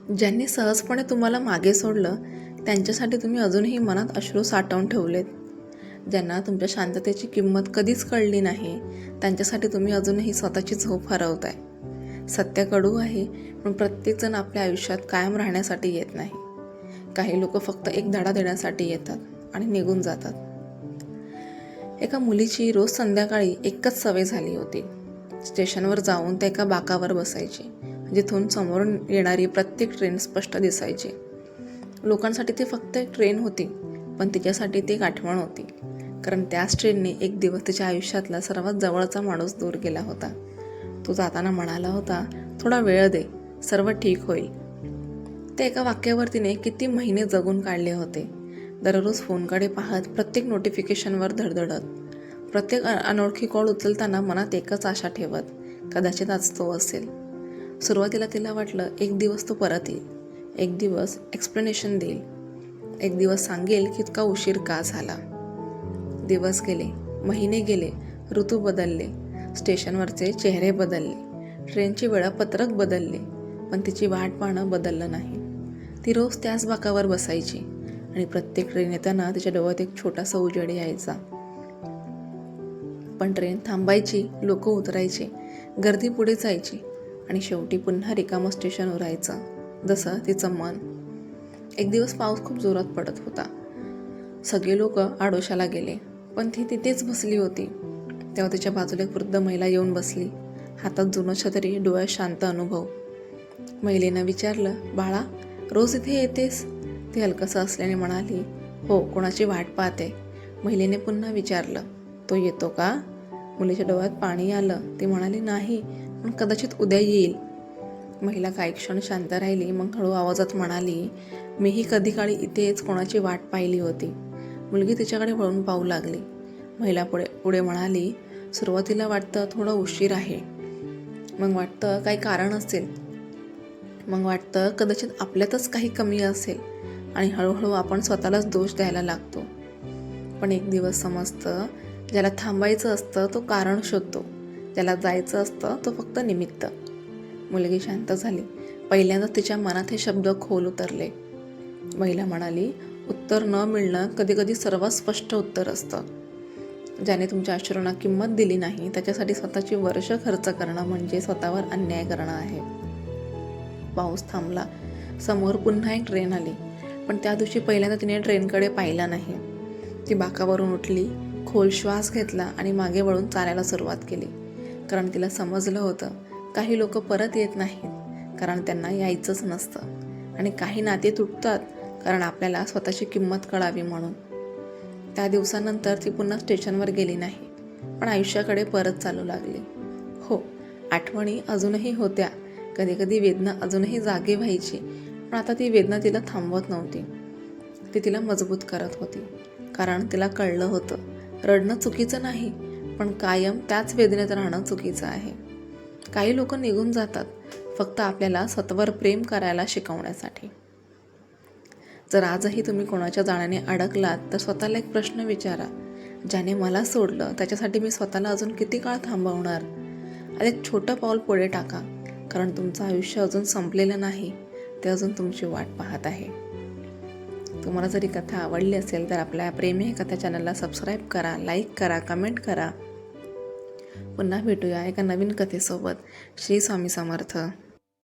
ज्यांनी सहजपणे तुम्हाला मागे सोडलं त्यांच्यासाठी तुम्ही अजूनही मनात अश्रू साठवून ठेवलेत. ज्यांना तुमच्या शांततेची किंमत कधीच कळली नाही त्यांच्यासाठी तुम्ही अजूनही स्वतःची झोप हरवताय. सत्य कडू आहे, पण प्रत्येकजण आपल्या आयुष्यात कायम राहण्यासाठी येत नाही. काही लोक फक्त एक धडा देण्यासाठी येतात आणि निघून जातात. एका मुलीची रोज संध्याकाळी एकच सवय झाली होती. स्टेशनवर जाऊन त्या एका बाकावर बसायची, जिथून समोरून येणारी प्रत्येक ट्रेन स्पष्ट दिसायची. लोकांसाठी ती फक्त एक ट्रेन होती, पण तिच्यासाठी ती एक आठवण होती. कारण त्याच ट्रेनने एक दिवस तिच्या आयुष्यातला सर्वात जवळचा माणूस दूर गेला होता. तो जाताना म्हणाला होता, थोडा वेळ दे, सर्व ठीक होईल. त्या एका वाक्यावर तिने किती महिने जगून काढले होते. दररोज फोनकडे पाहत, प्रत्येक नोटिफिकेशनवर धडधडत, प्रत्येक अनोळखी कॉल उचलताना मनात एकच आशा ठेवत, कदाचित आज तो असेल. सुरुवातीला तिला वाटलं एक दिवस तो परत येईल, एक दिवस एक्सप्लेनेशन देईल, एक दिवस सांगेल की इतका उशीर का झाला. दिवस गेले, महिने गेले, ऋतू बदलले, स्टेशनवरचे चेहरे बदलले, ट्रेनची वेळापत्रक बदलले, पण तिची वाट पाहणं बदललं नाही. ती रोज त्याच बाकावर बसायची आणि प्रत्येक ट्रेन येताना तिच्या डोळ्यात एक छोटासा उजेड यायचा. पण ट्रेन थांबायची, लोक उतरायचे, गर्दी पुढे जायची आणि शेवटी पुन्हा रिकामं स्टेशन उरायचं, जसं तिचं मन. एक दिवस पाऊस खूप जोरात पडत होता. सगळे लोक आडोशाला गेले, पण ती तिथेच बसली होती. तेव्हा तिच्या बाजूला एक वृद्ध महिला येऊन बसली, हातात जुनं छत्री, डोळ्यात शांत अनुभव. महिलेनं विचारलं, बाळा, रोज इथे येतेस? ती हलकसं असल्याने म्हणाली, हो, कोणाची वाट पाहते. महिलेने पुन्हा विचारलं, तो येतो का? मुलीच्या डोळ्यात पाणी आलं. ती म्हणाली, नाही, पण कदाचित उद्या येईल. महिला काही क्षण शांत राहिली, मग हळू आवाजात म्हणाली, मीही कधी काळी इथेच कोणाची वाट पाहिली होती. मुलगी तिच्याकडे वळून पाहू लागली. महिला पुढे म्हणाली, सुरुवातीला वाटतं थोडं उशीर आहे, मग वाटतं काही कारण असेल, मग वाटतं कदाचित आपल्यातच काही कमी असेल आणि हळूहळू आपण स्वतःलाच दोष द्यायला लागतो. पण एक दिवस समजतं, ज्याला थांबायचं असतं तो कारण शोधतो, ज्याला जायचं असतं तो फक्त निमित्त. मुलगी शांत झाली. पहिल्यांदा तिच्या मनात हे शब्द खोल उतरले. महिला म्हणाली, उत्तर न मिळणं कधीकधी सर्वात स्पष्ट उत्तर असतं. ज्याने तुमच्या अश्रूंना किंमत दिली नाही त्याच्यासाठी स्वतःची वर्ष खर्च करणं म्हणजे स्वतःवर अन्याय करणं आहे. पाऊस थांबला. समोर पुन्हा एक ट्रेन आली, पण त्या दिवशी पहिल्यांदा तिने ट्रेनकडे पाहिलं नाही. ती बाकावरून उठली, खोल श्वास घेतला आणि मागे वळून चालायला सुरुवात केली. कारण तिला समजलं होतं, काही लोक परत येत नाहीत कारण त्यांना यायचंच नसतं, आणि काही नाते तुटतात कारण आपल्याला स्वतःची किंमत कळावी म्हणून. त्या दिवसानंतर ती पुन्हा स्टेशनवर गेली नाही, पण आयुष्याकडे परत चालू लागली. हो, आठवणी अजूनही होत्या, कधीकधी वेदना अजूनही जागे व्हायची, पण आता ती वेदना तिला थांबवत नव्हती. ती तिला मजबूत करत होती. कारण तिला कळलं होतं, रडणं चुकीचं नाही, पण कायम त्याच वेदनेत राहणं चुकीचं आहे. काही लोक निघून जातात फक्त आपल्याला स्वतःवर प्रेम करायला शिकवण्यासाठी. जर आजही तुम्ही कोणाच्या जाण्याने अडकलात तर स्वतःला एक प्रश्न विचारा, ज्याने मला सोडलं त्याच्यासाठी मी स्वतःला अजून किती काळ थांबवणार? आणि एक छोटं पाऊल पुढे टाका, कारण तुमचं आयुष्य अजून संपलेलं नाही, ते अजून तुमची वाट पाहत आहे. तुम्हाला जर ही कथा आवडली असेल तर आपल्या प्रेम हे कथा चॅनलला सबस्क्राईब करा, लाईक करा, कमेंट करा. पुन्हा भेटूया एका नवीन कथेसोबत. श्री स्वामी समर्थ.